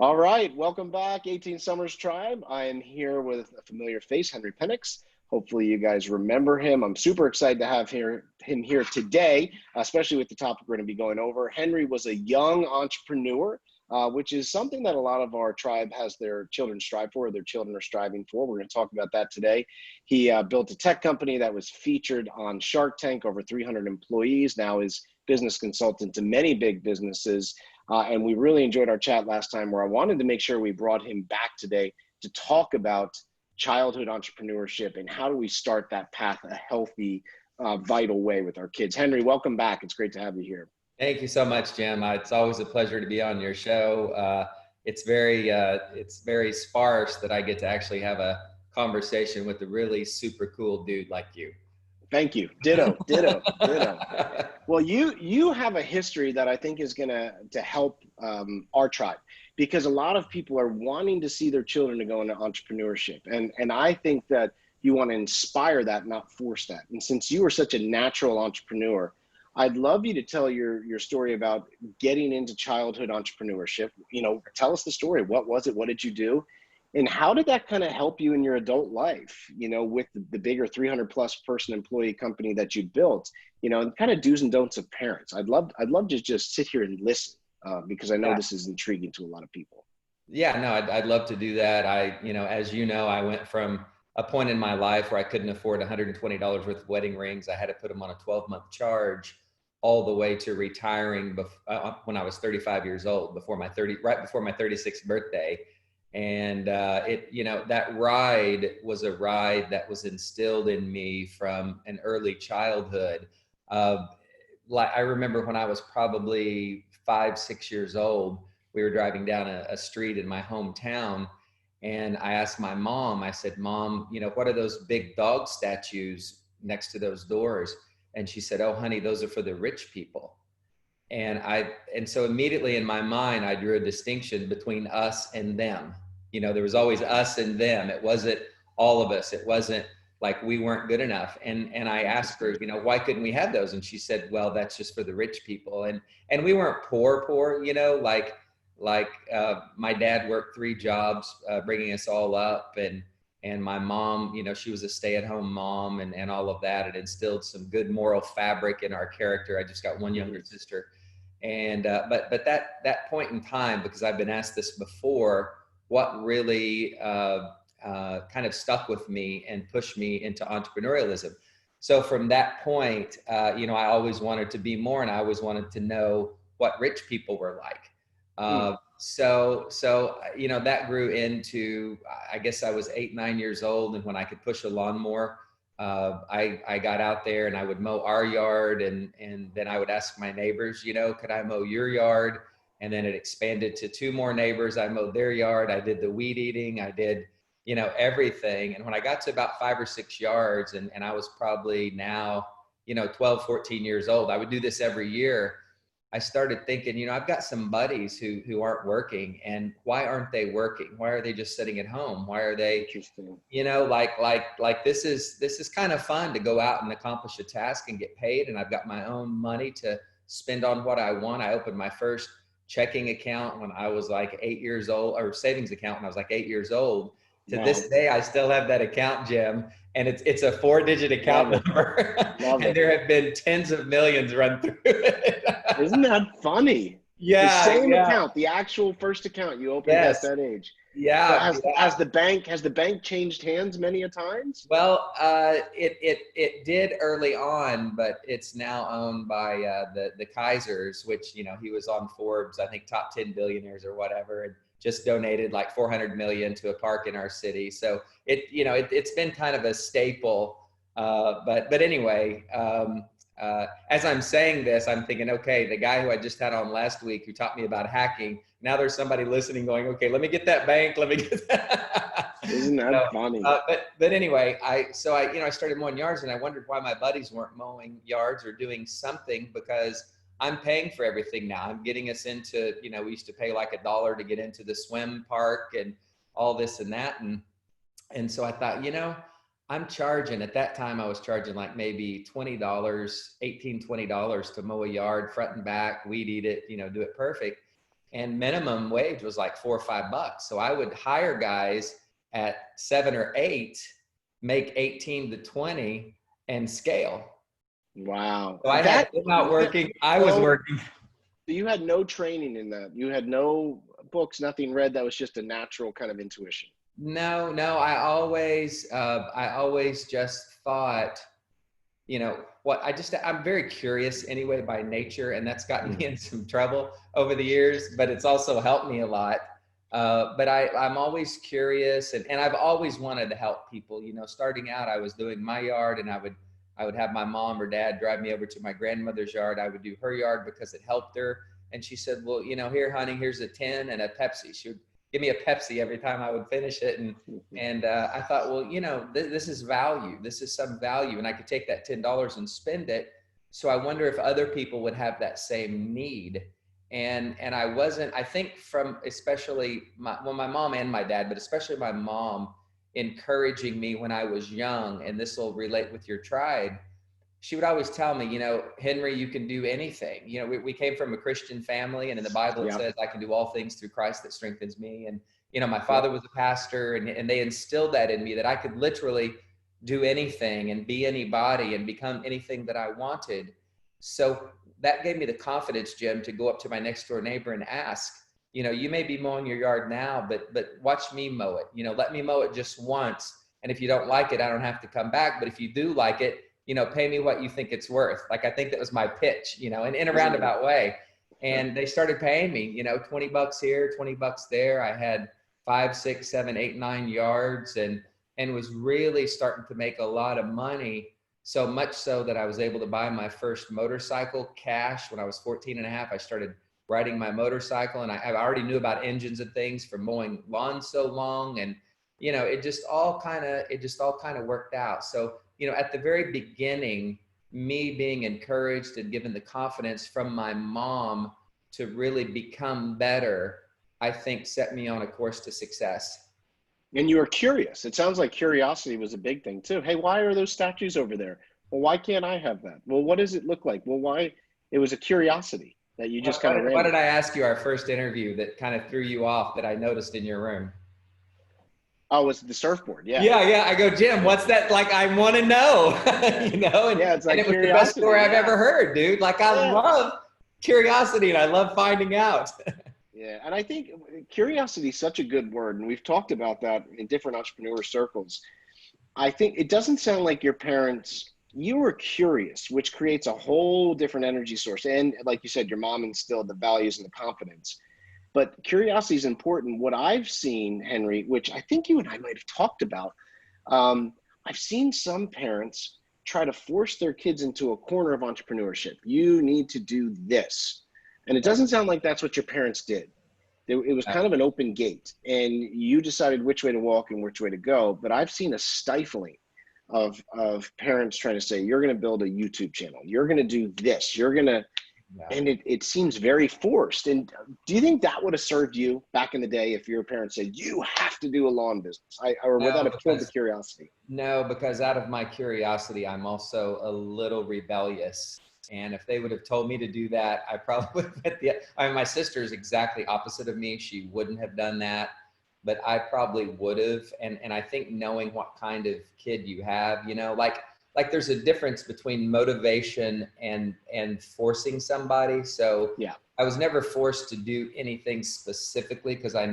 All right, welcome back, 18 Summers Tribe. I am here with a familiar face, Henry Penix. Hopefully you guys remember him. I'm super excited to have him here today, especially with the topic we're going to be going over. Henry was a young entrepreneur, which is something that a lot of our tribe has their children strive for, or their children are striving for. We're going to talk about that today. He built a tech company that was featured on Shark Tank, over 300 employees, now is business consultant to many big businesses. And we really enjoyed our chat last time, where I wanted to make sure we brought him back today to talk about childhood entrepreneurship and how do we start that path a healthy, vital way with our kids. Henry, welcome back. It's great to have you here. Thank you so much, Jim. It's always a pleasure to be on your show. It's very sparse that I get to actually have a conversation with a really super cool dude like you. Thank you. Ditto, ditto, ditto. Well, you have a history that I think is going to help our tribe, because a lot of people are wanting to see their children to go into entrepreneurship. And I think that you want to inspire that, not force that. And since you were such a natural entrepreneur, I'd love you to tell your story about getting into childhood entrepreneurship. Tell us the story. What was it? What did you do? And how did that kind of help you in your adult life, with the bigger 300 plus person employee company that you built, and kind of do's and don'ts of parents? I'd love to just sit here and listen, because I know this is intriguing to a lot of people. Yeah, no, I'd love to do that. As you know, I went from a point in my life where I couldn't afford $120 worth of wedding rings. I had to put them on a 12-month charge, all the way to retiring when I was 35 years old, right before my 36th birthday. And that ride was a ride that was instilled in me from an early childhood. I remember when I was probably 5, 6 years old, we were driving down a street in my hometown, and I asked my mom, I said, "Mom, what are those big dog statues next to those doors?" And she said, "Oh, honey, those are for the rich people." And so immediately in my mind, I drew a distinction between us and them. There was always us and them. It wasn't all of us. It wasn't like we weren't good enough. And I asked her, why couldn't we have those? And she said, "Well, that's just for the rich people." And we weren't poor, like my dad worked 3 jobs, bringing us all up. And my mom, she was a stay-at-home mom, and all of that. It instilled some good moral fabric in our character. I just got one younger sister. And but that point in time, because I've been asked this before, what really kind of stuck with me and pushed me into entrepreneurialism. So from that point, I always wanted to be more, and I always wanted to know what rich people were like. So that grew into, I guess I was 8, 9 years old, and when I could push a lawnmower, I got out there and I would mow our yard, and then I would ask my neighbors, could I mow your yard? And then it expanded to 2 more neighbors. I mowed their yard. I did the weed eating. I did, everything. And when I got to about 5 or 6 yards, and I was probably now, 12, 14 years old, I would do this every year. I started thinking, I've got some buddies who aren't working, and why aren't they working? Why are they just sitting at home? Why are they, like this is kind of fun to go out and accomplish a task and get paid. And I've got my own money to spend on what I want. I opened my first checking account when I was like 8 years old, or savings account when I was like 8 years old. To this day, I still have that account, Jim, and it's a 4-digit account number. And there have been tens of millions run through it. Isn't that funny? Yeah. The same account, the actual first account you opened at that age. Yeah. So has the bank changed hands many a times? Well, it did early on, but it's now owned by the Kaisers, which, he was on Forbes, I think top 10 billionaires or whatever, and just donated like 400 million to a park in our city. So it's been kind of a staple. But anyway, as I'm saying this, I'm thinking, okay, the guy who I just had on last week who taught me about hacking, now there's somebody listening going, okay, let me get that bank. Let me get that. Isn't that funny? But anyway, I started mowing yards, and I wondered why my buddies weren't mowing yards or doing something, because I'm paying for everything now. I'm getting us into, we used to pay like $1 to get into the swim park and all this and that. And so I thought, I'm charging, at that time I was charging like maybe $20, $18, $20 to mow a yard, front and back, weed eat it, do it perfect. and minimum wage was like $4 or $5. So I would hire guys at 7 or 8, make 18 to 20 and scale. Wow. So I had them out working. I was working. You had no training in that. You had no books, nothing read. That was just a natural kind of intuition. No, I always just thought, you know, I'm very curious anyway by nature, and that's gotten me in some trouble over the years, but it's also helped me a lot. But I'm always curious, and I've always wanted to help people. You know, starting out, I was doing my yard, and I would have my mom or dad drive me over to my grandmother's yard. I would do her yard because it helped her. And she said, well, you know, here, honey, here's a 10 and a Pepsi. She would give me a Pepsi every time I would finish it. And I thought, well, you know, this is value. This is some value. And I could take that $10 and spend it. So I wonder if other people would have that same need. And I think from especially my mom and my dad, but especially my mom encouraging me when I was young, and this will relate with your tribe. She would always tell me, you know, Henry, you can do anything. You know, we came from a Christian family, and in the Bible it says I can do all things through Christ that strengthens me. And, you know, my father was a pastor, and they instilled that in me, that I could literally do anything and be anybody and become anything that I wanted. So that gave me the confidence, Jim, to go up to my next door neighbor and ask, you know, you may be mowing your yard now, but watch me mow it. You know, let me mow it just once. And if you don't like it, I don't have to come back. But if you do like it, you know, pay me what you think it's worth. Like, I think that was my pitch, you know, in a roundabout way. And they started paying me, you know, $20 here, $20 there. I had 5, 6, 7, 8, 9 yards, and was really starting to make a lot of money. So much so that I was able to buy my first motorcycle cash when I was 14 and a half. I started riding my motorcycle, and I already knew about engines and things from mowing lawns so long. And, you know, it just all kind of worked out. So, you know, at the very beginning, me being encouraged and given the confidence from my mom to really become better, I think set me on a course to success. And you were curious. It sounds like curiosity was a big thing too. Hey, why are those statues over there? Well, why can't I have that? Well, what does it look like? Well, why? It was a curiosity that you just kind of ran. What did I ask you our first interview that kind of threw you off that I noticed in your room? Oh, it's the surfboard. Yeah. Yeah. I go, Jim, what's that? Like, I want to know, you know? And, yeah, it's like, and it was the best story I've ever heard, dude. Like, I love curiosity, and I love finding out. Yeah. And I think curiosity is such a good word. And we've talked about that in different entrepreneur circles. I think it doesn't sound like your parents, you were curious, which creates a whole different energy source. And like you said, your mom instilled the values and the confidence. But curiosity is important. What I've seen, Henry, which I think you and I might have talked about, I've seen some parents try to force their kids into a corner of entrepreneurship. You need to do this. And it doesn't sound like that's what your parents did. It was kind of an open gate, and you decided which way to walk and which way to go. But I've seen a stifling of parents trying to say, you're going to build a YouTube channel. You're going to do this. You're going to, and it seems very forced. And do you think that would have served you back in the day if your parents said, you have to do a lawn business? Or would that have killed the curiosity? No, because out of my curiosity, I'm also a little rebellious. And if they would have told me to do that, I probably would have. My sister's exactly opposite of me. She wouldn't have done that, but I probably would have. And I think knowing what kind of kid you have, you know, like there's a difference between motivation and forcing somebody. So yeah, I was never forced to do anything specifically because I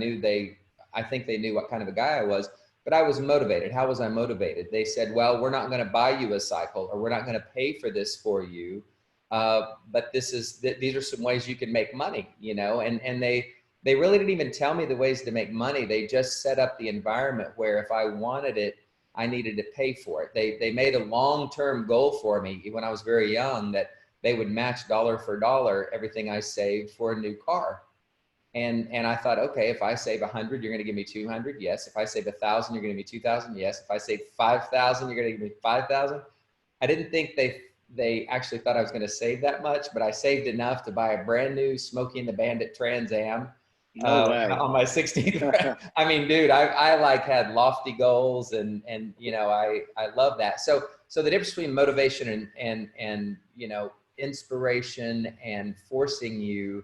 think they knew what kind of a guy I was. But I was motivated. How was I motivated? They said, well, we're not going to buy you a cycle, or we're not going to pay for this for you. But these are some ways you can make money, you know, and they really didn't even tell me the ways to make money. They just set up the environment where if I wanted it, I needed to pay for it. They made a long-term goal for me when I was very young that they would match dollar for dollar everything I saved for a new car. And I thought, okay, if I save 100, you're going to give me 200. Yes. If I save 1,000, you're going to give me 2,000. Yes. If I save 5,000, you're going to give me 5,000. I didn't think they actually thought I was going to save that much, but I saved enough to buy a brand new Smokey and the Bandit Trans Am on my 16th. I mean, dude, I like had lofty goals and you know, I love that. So the difference between motivation and you know, inspiration and forcing you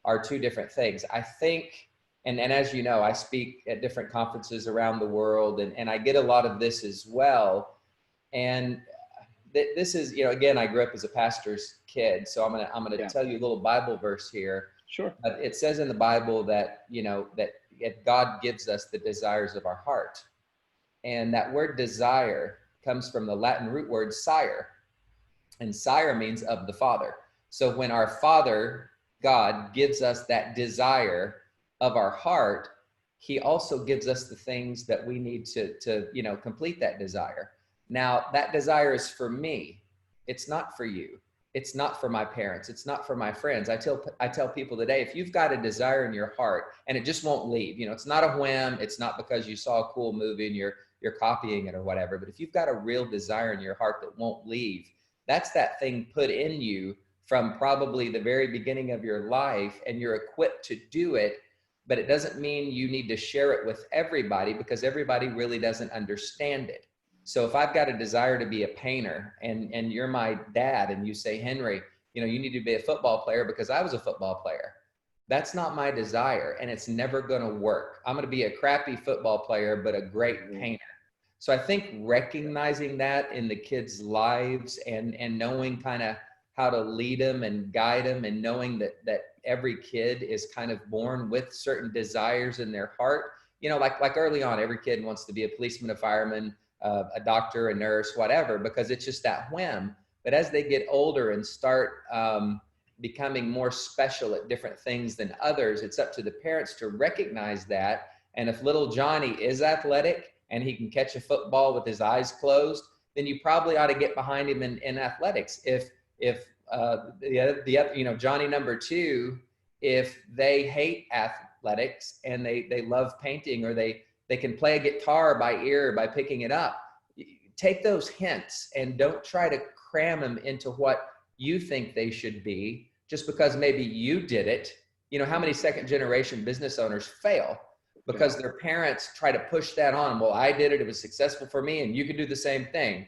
are two different things. I think, and as you know, I speak at different conferences around the world, and I get a lot of this as well. And this is, again, I grew up as a pastor's kid, so I'm gonna Yeah. tell you a little Bible verse here. Sure. But it says in the Bible that, that if God gives us the desires of our heart, and that word desire comes from the Latin root word sire, and sire means of the Father. So when our Father, God, gives us that desire of our heart, he also gives us the things that we need to complete that desire. Now, that desire is for me. It's not for you. It's not for my parents. It's not for my friends. I tell people today, if you've got a desire in your heart and it just won't leave, it's not a whim. It's not because you saw a cool movie and you're copying it or whatever. But if you've got a real desire in your heart that won't leave, that's that thing put in you from probably the very beginning of your life, and you're equipped to do it. But it doesn't mean you need to share it with everybody, because everybody really doesn't understand it. So if I've got a desire to be a painter, and you're my dad, and you say, Henry, you need to be a football player because I was a football player. That's not my desire, and it's never going to work. I'm going to be a crappy football player, but a great painter. So I think recognizing that in the kids' lives, and knowing kind of how to lead them and guide them, and knowing that every kid is kind of born with certain desires in their heart. Like early on, every kid wants to be a policeman, a fireman, a doctor, a nurse, whatever, because it's just that whim. But as they get older and start becoming more special at different things than others, it's up to the parents to recognize that. And if little Johnny is athletic and he can catch a football with his eyes closed, then you probably ought to get behind him in athletics. If the other, Johnny number two, if they hate athletics and they love painting, or they can play a guitar by ear by picking it up, take those hints and don't try to cram them into what you think they should be just because maybe you did it. How many second generation business owners fail because their parents try to push that on? Well, I did it. It was successful for me, and you can do the same thing.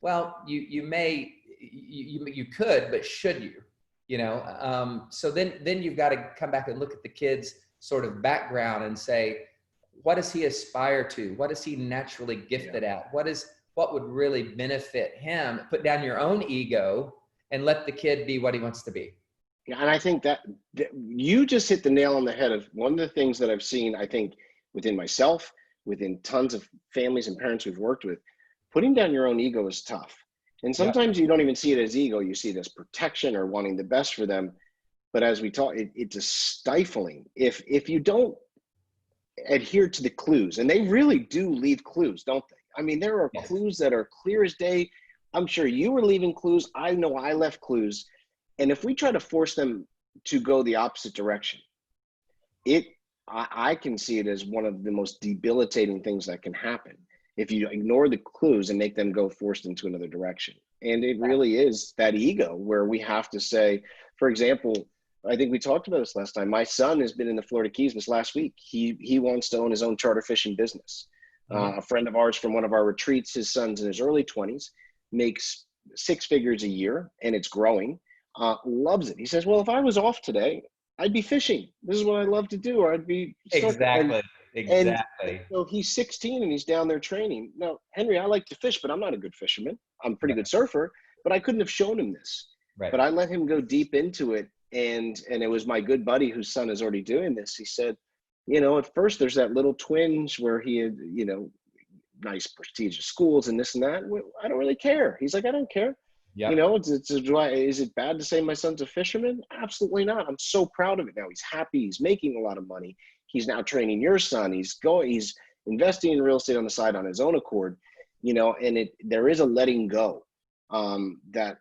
Well, you could, but should you? So then you've got to come back and look at the kid's sort of background and say, what does he aspire to? What is he naturally gifted at? What would really benefit him? Put down your own ego and let the kid be what he wants to be. Yeah, and I think that you just hit the nail on the head of one of the things that I've seen, I think, within myself, within tons of families and parents we've worked with. Putting down your own ego is tough. And sometimes you don't even see it as ego. You see it as protection or wanting the best for them. But as we talk, it's a stifling. If you don't adhere to the clues, and they really do leave clues, don't they? I mean, there are clues that are clear as day. I'm sure you were leaving clues. I know I left clues. And if we try to force them to go the opposite direction, I can see it as one of the most debilitating things that can happen if you ignore the clues and make them go forced into another direction. And it really is that ego where we have to say, for example, I think we talked about this last time. My son has been in the Florida Keys this last week. He wants to own his own charter fishing business. A friend of ours from one of our retreats, his son's in his early 20s, makes 6 figures a year, and it's growing. Loves it. He says, well, if I was off today, I'd be fishing. This is what I love to do, or I'd be Exactly. And so he's 16 and he's down there training. Now, Henry, I like to fish, but I'm not a good fisherman. I'm a pretty good surfer, but I couldn't have shown him this. Right. But I let him go deep into it. And it was my good buddy whose son is already doing this. He said, at first there's that little twinge where he had, nice prestigious schools and this and that. I don't really care. He's like, I don't care. Yep. Is it bad to say my son's a fisherman? Absolutely not. I'm so proud of it now. He's happy. He's making a lot of money. He's now training your son. He's investing in real estate on the side on his own accord, and there is a letting go that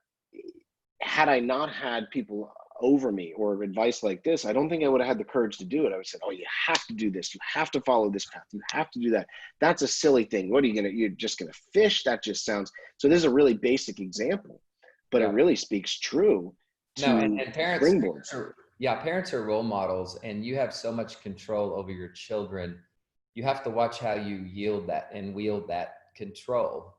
had I not had people over me or advice like this, I don't think I would have had the courage to do it. I would have said, oh, you have to do this. You have to follow this path. You have to do that. That's a silly thing. What are you you're just going to fish? That just sounds, so this is a really basic example, but it really speaks true to and parents, springboards. Parents are role models, and you have so much control over your children. You have to watch how you yield that and wield that control.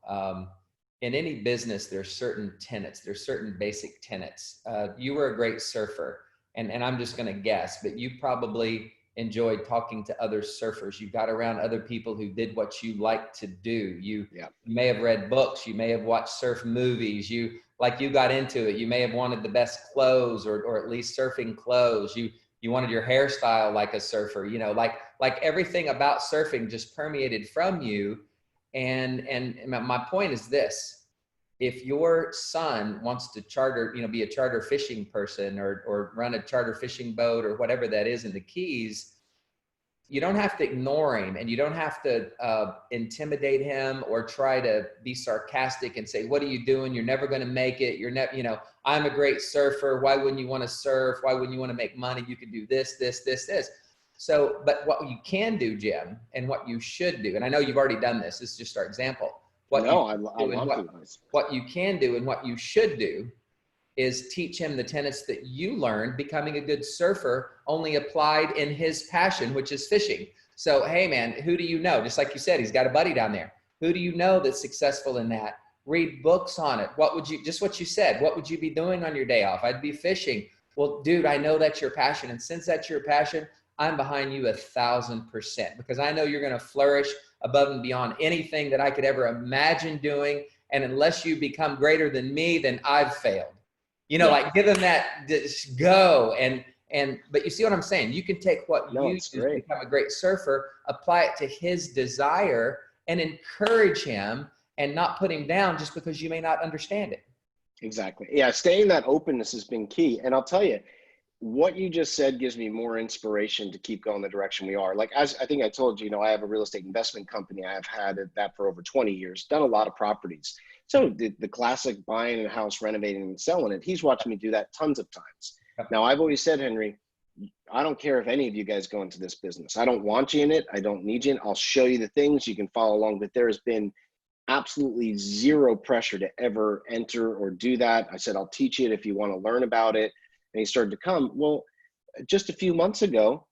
In any business, there's certain tenets, there's certain basic tenets. You were a great surfer. and I'm just going to guess, but you probably enjoyed talking to other surfers. You got around other people who did what you like to do. You may have read books. You may have watched surf movies. You got into it. You may have wanted the best clothes or at least surfing clothes. You wanted your hairstyle like a surfer, you know, like everything about surfing just permeated from you. And my point is this: if your son wants to charter, you know, be a charter fishing person or run a charter fishing boat or whatever that is in the Keys, you don't have to ignore him, and you don't have to intimidate him or try to be sarcastic and say, what are you doing? You're never going to make it. You're never, you know, I'm a great surfer. Why wouldn't you want to surf? Why wouldn't you want to make money? You can do this, this, this, this. So, but what you can do, Jim, and what you should do, and I know you've already done this, this is just our example. What you can do and what you should do is teach him the tenets that you learned becoming a good surfer, only applied in his passion, which is fishing. So, hey man, who do you know? Just like you said, he's got a buddy down there. Who do you know that's successful in that? Read books on it. What would you, just what you said, what would you be doing on your day off? I'd be fishing. Well, dude, I know that's your passion. And since that's your passion, I'm behind you 1,000%, because I know you're going to flourish above and beyond anything that I could ever imagine doing. And unless you become greater than me, then I've failed. You know, like give him that, just go. But you see what I'm saying? You can take what you do to become a great surfer, apply it to his desire, and encourage him and not put him down just because you may not understand it. Exactly. Yeah, staying that openness has been key. And I'll tell you, what you just said gives me more inspiration to keep going the direction we are. Like, as I think I told you, you know, I have a real estate investment company. I have had that for over 20 years, done a lot of properties. So the classic buying a house, renovating and selling it, he's watched me do that tons of times. Now, I've always said, Henry, I don't care if any of you guys go into this business. I don't want you in it. I don't need you in it. I'll show you the things you can follow along, but there has been absolutely zero pressure to ever enter or do that. I said, I'll teach you it if you want to learn about it. And he started to come. Well, just a few months ago,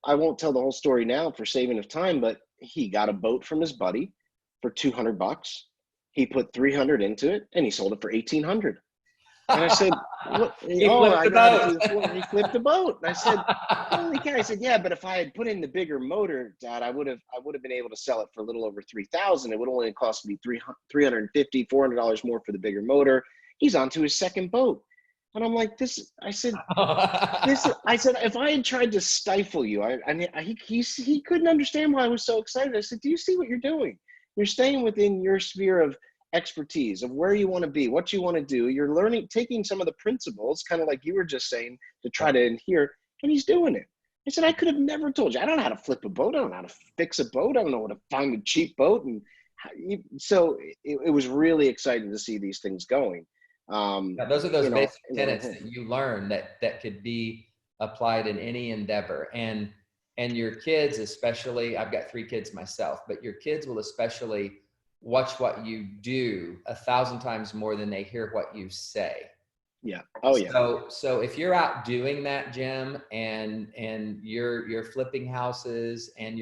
I won't tell the whole story now for saving of time, but he got a boat from his buddy for $200. He put 300 into it and he sold it for 1,800. And I said, what? He flipped the boat. He flipped the boat. And I said, holy cow. I said, yeah, but if I had put in the bigger motor, Dad, I would have been able to sell it for a little over 3,000. It would only cost me $350, $400 more for the bigger motor. He's on to his second boat. And I'm like, I said, if I had tried to stifle you, he couldn't understand why I was so excited. I said, do you see what you're doing? You're staying within your sphere of expertise, of where you want to be, what you want to do. You're learning, taking some of the principles, kind of like you were just saying, to try to adhere, and he's doing it. I said, I could have never told you. I don't know how to flip a boat. I don't know how to fix a boat. I don't know how to find a cheap boat. And so it was really exciting to see these things going. Now, those are those basic tenets that you learn that could be applied in any endeavor. And your kids, especially, I've got 3 kids myself, but your kids will especially watch what you do 1,000 times more than they hear what you say. Yeah. Oh yeah. So if you're out doing that, Jim, and you're flipping houses and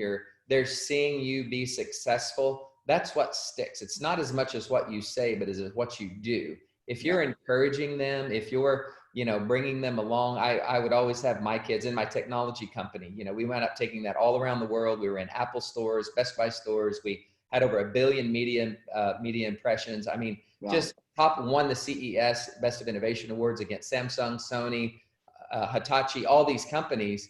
they're seeing you be successful, that's what sticks. It's not as much as what you say, but as what you do. If you're encouraging them, if you're, you know, bringing them along, I would always have my kids in my technology company. You know, we wound up taking that all around the world. We were in Apple stores, Best Buy stores. We had over 1 billion media impressions. I mean, just won the CES Best of Innovation Awards against Samsung, Sony, Hitachi, all these companies.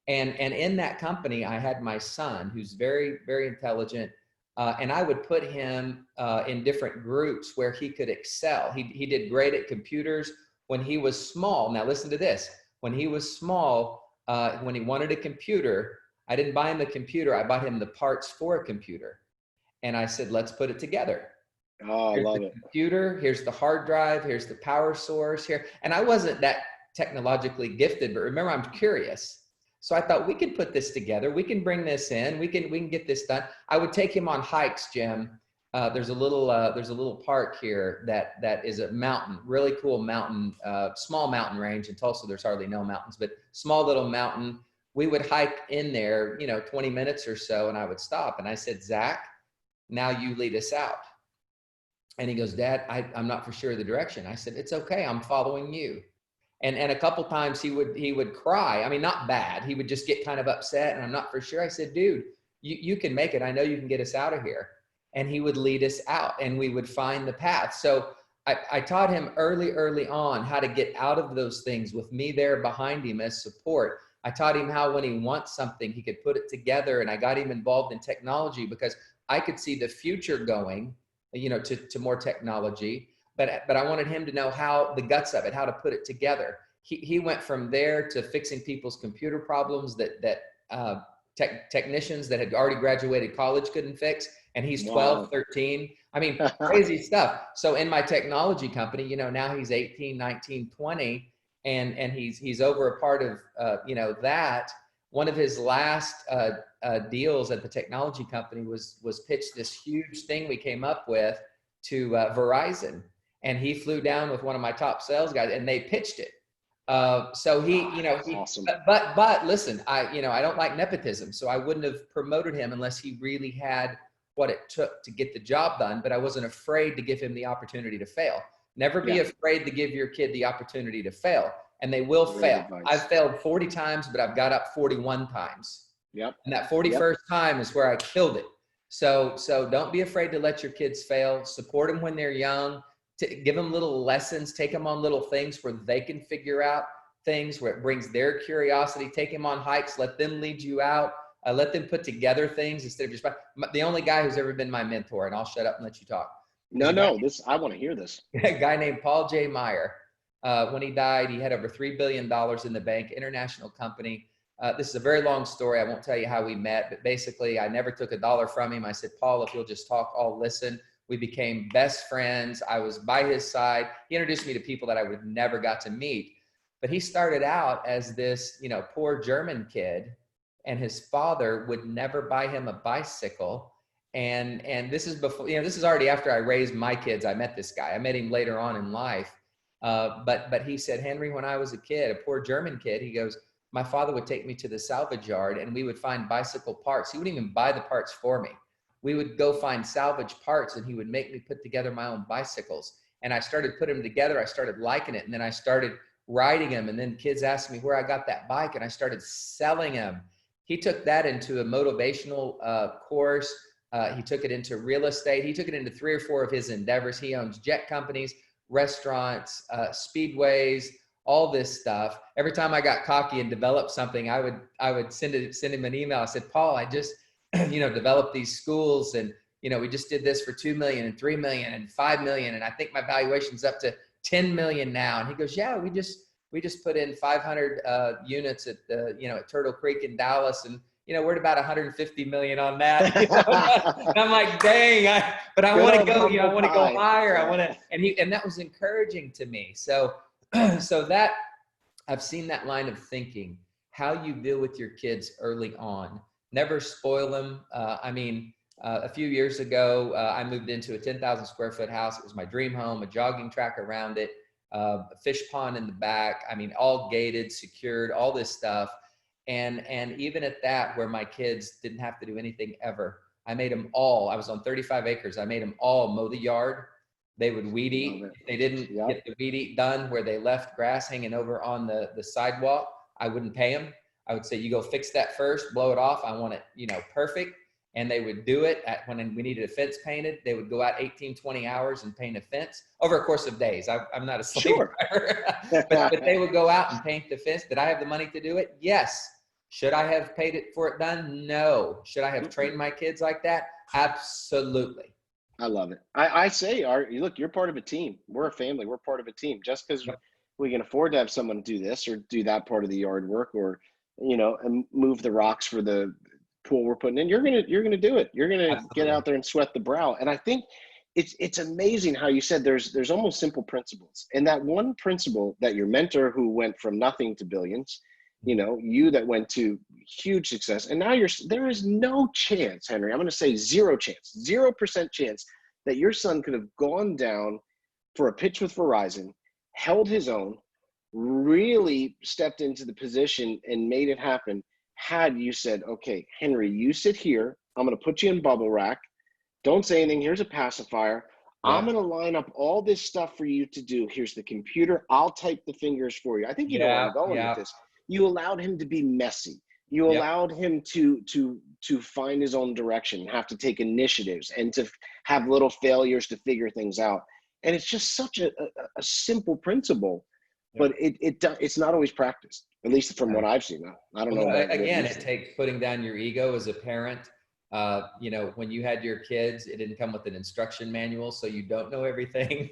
And in that company, I had my son, who's very, very intelligent. And I would put him in different groups where he could excel. He did great at computers when he was small. Now listen to this. When he was small, when he wanted a computer, I didn't buy him the computer. I bought him the parts for a computer. And I said, let's put it together. Oh, I love it. Computer, here's the hard drive, here's the power source here. And I wasn't that technologically gifted, but remember, I'm curious. So I thought we could put this together. We can bring this in. We can get this done. I would take him on hikes, Jim. There's a little park here that is a mountain, really cool mountain, small mountain range. In Tulsa, there's hardly no mountains, but small little mountain. We would hike in there, 20 minutes or so, and I would stop. And I said, Zach, now you lead us out. And he goes, Dad, I'm not for sure of the direction. I said, it's okay. I'm following you. And a couple times he would cry. I mean, not bad. He would just get kind of upset, and I'm not for sure. I said, dude, you can make it. I know you can get us out of here. And he would lead us out, and we would find the path. So I taught him early on how to get out of those things with me there behind him as support. I taught him how when he wants something, he could put it together, and I got him involved in technology because I could see the future going, to more technology. But I wanted him to know how the guts of it, how to put it together. He went from there to fixing people's computer problems that technicians that had already graduated college couldn't fix. And he's 12, 13. I mean, crazy stuff. So in my technology company, now he's 18, 19, 20, and he's over a part of, that. One of his last deals at the technology company was pitched this huge thing we came up with to Verizon. And he flew down with one of my top sales guys, and they pitched it. So he, awesome. But listen, I don't like nepotism, so I wouldn't have promoted him unless he really had what it took to get the job done. But I wasn't afraid to give him the opportunity to fail. Never be afraid to give your kid the opportunity to fail, and they will fail. Advice. I've failed 40 times, but I've got up 41 times. Yep. And that 41st time is where I killed it. So don't be afraid to let your kids fail. Support them when they're young. Give them little lessons, take them on little things where they can figure out things, where it brings their curiosity. Take them on hikes, let them lead you out, let them put together things instead of just, the only guy who's ever been my mentor, and I'll shut up and let you talk. I want to hear this. A guy named Paul J. Meyer. When he died, he had over $3 billion in the bank, international company. This is a very long story. I won't tell you how we met, but basically I never took $1 from him. I said, Paul, if you'll just talk, I'll listen. We became best friends. I was by his side. He introduced me to people that I would never got to meet. But he started out as this, poor German kid, and his father would never buy him a bicycle. And this is before, this is already after I raised my kids. I met this guy. I met him later on in life. But he said, Henry, when I was a kid, a poor German kid, he goes, my father would take me to the salvage yard and we would find bicycle parts. He wouldn't even buy the parts for me. We would go find salvage parts and he would make me put together my own bicycles. And I started putting them together. I started liking it. And then I started riding them. And then kids asked me where I got that bike, and I started selling them. He took that into a motivational course. He took it into real estate. He took it into 3 or 4 of his endeavors. He owns jet companies, restaurants, speedways, all this stuff. Every time I got cocky and developed something, I would send him an email. I said, Paul, I just developed these schools, and we just did this for 2 million and 3 million and 5 million, and I think my valuation's up to 10 million now. And he goes, yeah, we just put in 500 units at the at Turtle Creek in Dallas, and we're at about 150 million on that. And I'm like, dang, but I want to go, I want to go higher. I want to, and that was encouraging to me. So that I've seen that line of thinking, how you deal with your kids early on. Never spoil them. A few years ago, I moved into a 10,000 square foot house. It was my dream home, a jogging track around it, a fish pond in the back. All gated, secured, all this stuff. And even at that, where my kids didn't have to do anything ever, I made them all, I was on 35 acres. I made them all mow the yard. They would weed eat. If they didn't get the weed eat done where they left grass hanging over on the sidewalk, I wouldn't pay them. I would say, you go fix that first, blow it off. I want it, perfect. And they would do it when we needed a fence painted. They would go out 18, 20 hours and paint a fence over a course of days. I'm not a slave driver, but they would go out and paint the fence. Did I have the money to do it? Yes. Should I have paid it for it done? No. Should I have trained my kids like that? Absolutely. I love it. I say, look, you're part of a team. We're a family. We're part of a team. Just because we can afford to have someone do this or do that part of the yard work, or and move the rocks for the pool we're putting in, you're gonna do it. You're gonna get out there and sweat the brow. And I think it's amazing how you said there's almost simple principles. And that one principle that your mentor, who went from nothing to billions, you that went to huge success, and now there is no chance, Henry, I'm going to say 0% chance that your son could have gone down for a pitch with Verizon, held his own, really stepped into the position and made it happen, had you said, okay, Henry, you sit here, I'm going to put you in bubble wrap, don't say anything, here's a pacifier, I'm Yep. going to line up all this stuff for you to do. Here's the computer. I'll type the fingers for you. I think you know where I'm Yeah. going with Yeah. this. You allowed him to be messy. You Yep. allowed him to find his own direction, have to take initiatives, and to have little failures to figure things out. And it's just such a simple principle, but Yep. it's not always practiced, at least from what I've seen. I don't know Well, about what again, you've it seen. takes putting down your ego as a parent. When you had your kids, it didn't come with an instruction manual, so you don't know everything.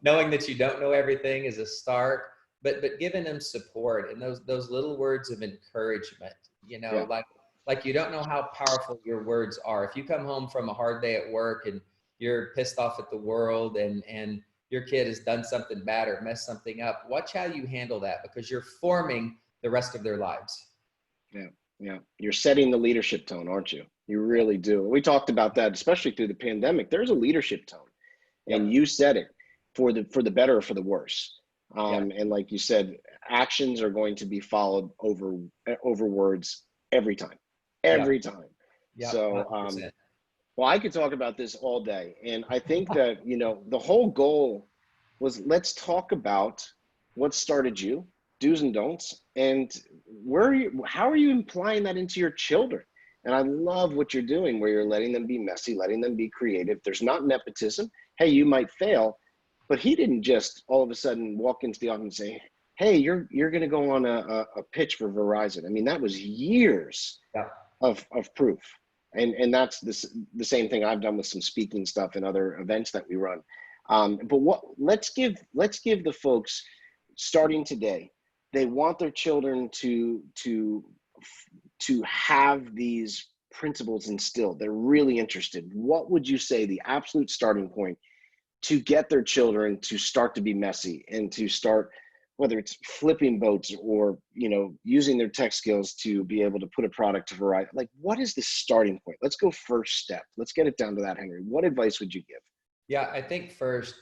Knowing that you don't know everything is a start, but giving them support and those little words of encouragement. Yeah. Like you don't know how powerful your words are. If you come home from a hard day at work and you're pissed off at the world and your kid has done something bad or messed something up, watch how you handle that, because you're forming the rest of their lives. Yeah, yeah. You're setting the leadership tone, aren't you? You really do. We talked about that, especially through the pandemic. There's a leadership tone, and Yep. you said it, for the better or for the worse. Yep. And like you said, actions are going to be followed over words every time, Yep. every time. Yep. So, 100%. well, I could talk about this all day, and I think that the whole goal was, let's talk about what started you, do's and don'ts, and how are you implying that into your children? And I love what you're doing, where you're letting them be messy, letting them be creative. There's not nepotism. Hey, you might fail, but he didn't just all of a sudden walk into the office and say, "Hey, you're going to go on a pitch for Verizon." I mean, that was years Yep. of proof. And that's the same thing I've done with some speaking stuff and other events that we run. But let's give the folks, starting today, they want their children to have these principles instilled. They're really interested. What would you say the absolute starting point to get their children to start to be messy and to start, whether it's flipping boats or using their tech skills to be able to put a product to Verizon? Like, what is the starting point? Let's go first step. Let's get it down to that, Henry. What advice would you give? Yeah, I think first,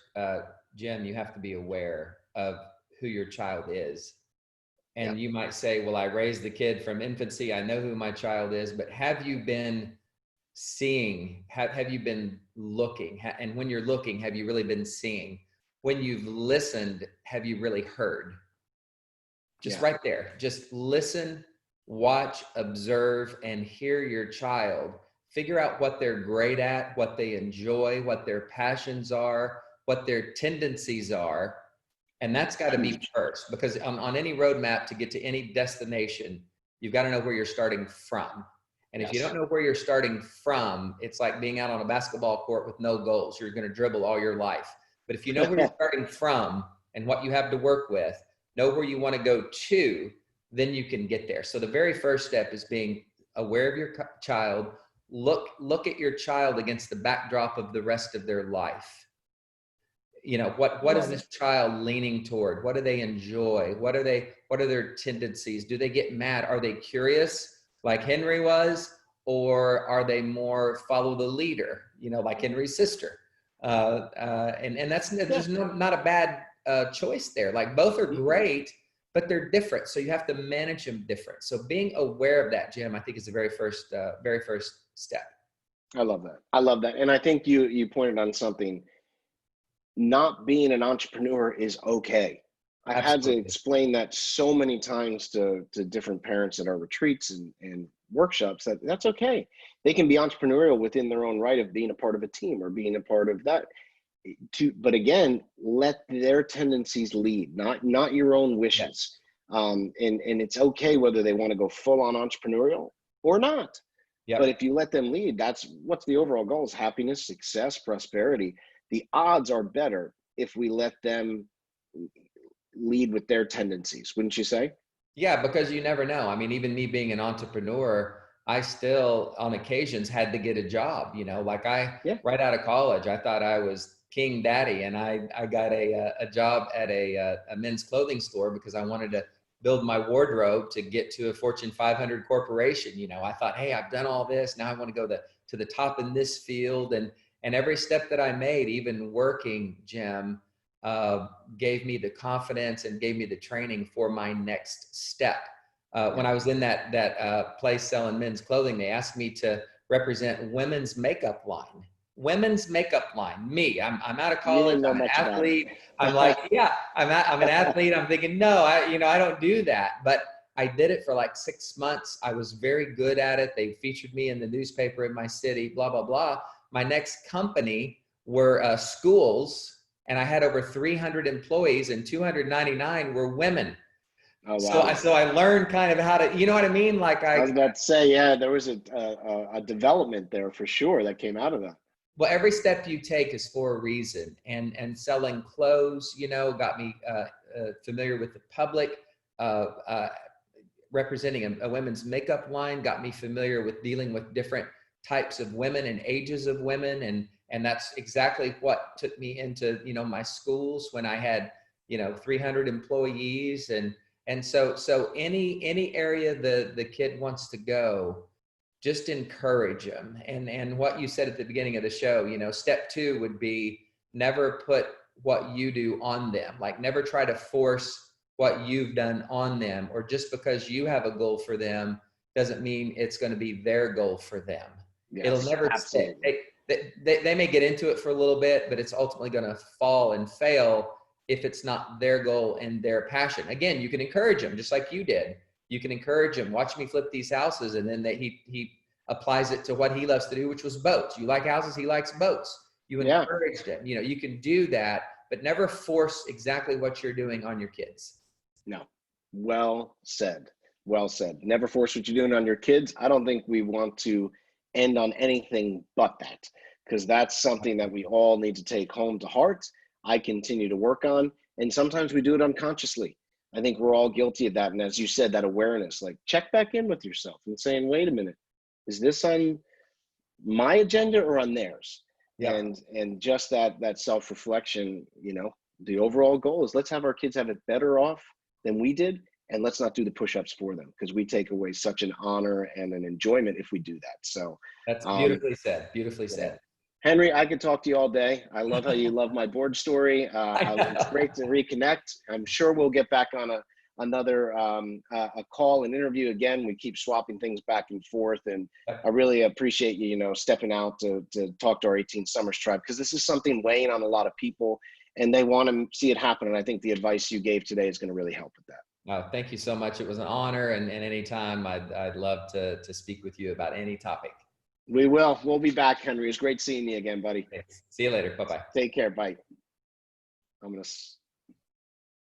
Jim, you have to be aware of who your child is. Yeah. And you might say, well, I raised the kid from infancy. I know who my child is, but have you been seeing? Have you been looking? And when you're looking, have you really been seeing? When you've listened, have you really heard? Just Yeah. right there. Just listen, watch, observe, and hear your child. Figure out what they're great at, what they enjoy, what their passions are, what their tendencies are. And that's got to be first, because on any roadmap to get to any destination, you've got to know where you're starting from. And if you Yes. don't know where you're starting from, it's like being out on a basketball court with no goals. You're going to dribble all your life. But if you know where you're starting from and what you have to work with, know where you want to go to, then you can get there. So the very first step is being aware of your child. Look at your child against the backdrop of the rest of their life. What is this child leaning toward? What do they enjoy? What are their tendencies? Do they get mad? Are they curious like Henry was, or are they more follow the leader, like Henry's sister? And that's just not a bad choice there. Like, both are great, but they're different. So you have to manage them different. So being aware of that, Jim, I think is the very first step. I love that. I love that. And I think you pointed on something. Not being an entrepreneur is okay. I've had to Absolutely. explain that so many times to different parents at our retreats and workshops, that's okay. They can be entrepreneurial within their own right of being a part of a team or being a part of that. But again, let their tendencies lead, not your own wishes. Yes. And it's okay whether they want to go full on entrepreneurial or not. But Yep. if you let them lead, that's what's the overall goal is happiness, success, prosperity. The odds are better if we let them lead with their tendencies, wouldn't you say? Yeah, because you never know. I mean, even me being an entrepreneur, I still on occasions had to get a job, like Yeah. right out of college, I thought I was king daddy, and I got a job at a men's clothing store because I wanted to build my wardrobe to get to a Fortune 500 corporation. I thought, hey, I've done all this. Now I want to go to the top in this field. And every step that I made, even working, Jim, gave me the confidence and gave me the training for my next step. When I was in that place selling men's clothing, they asked me to represent women's makeup line. women's makeup line. Me, I'm out of You college. didn't know I'm an much about it. athlete. I'm like, yeah, I'm an athlete. I'm thinking, no, I don't do that. But I did it for like 6 months. I was very good at it. They featured me in the newspaper in my city, blah, blah, blah. My next company were schools, and I had over 300 employees, and 299 were women. Oh, So wow. I learned kind of how to, you know what I mean? Like I was about to say, yeah, there was a development there for sure that came out of that. well, every step you take is for a reason. And selling clothes, got me familiar with the public. Uh, uh, Representing a women's makeup line got me familiar with dealing with different types of women and ages of women, and that's exactly what took me into my schools when I had 300 employees, and so any area the kid wants to go, just encourage them. And what you said at the beginning of the show, step 2 would be never put what you do on them. Like, never try to force what you've done on them, or just because you have a goal for them doesn't mean it's going to be their goal for them. It'll Yes, never stick. absolutely. They may get into it for a little bit, but it's ultimately going to fall and fail if it's not their goal and their passion. Again, you can encourage them just like you did. You can encourage him. Watch me flip these houses, and then he applies it to what he loves to do, which was boats. You like houses, he likes boats. You Yeah. encouraged him. You can do that, but never force exactly what you're doing on your kids. No. Well said. Well said. Never force what you're doing on your kids. I don't think we want to end on anything but that, because that's something that we all need to take home to heart. I continue to work on, and sometimes we do it unconsciously. I think we're all guilty of that. And as you said, that awareness, like, check back in with yourself and saying, wait a minute, is this on my agenda or on theirs? Yeah. And just that self-reflection, the overall goal is, let's have our kids have it better off than we did, and let's not do the push-ups for them, because we take away such an honor and an enjoyment if we do that. So That's beautifully said. Beautifully yeah. said. Henry, I could talk to you all day. I love how you love my board story. It's great to reconnect. I'm sure we'll get back on another a call and interview again. We keep swapping things back and forth, and I really appreciate you, stepping out to talk to our 18 Summers tribe, because this is something weighing on a lot of people, and they want to see it happen. And I think the advice you gave today is going to really help with that. Thank you so much. It was an honor, and anytime I'd love to speak with you about any topic. We will. We'll be back, Henry. It's great seeing you again, buddy. Thanks. See you later. Bye-bye. Take care. Bye. I'm going to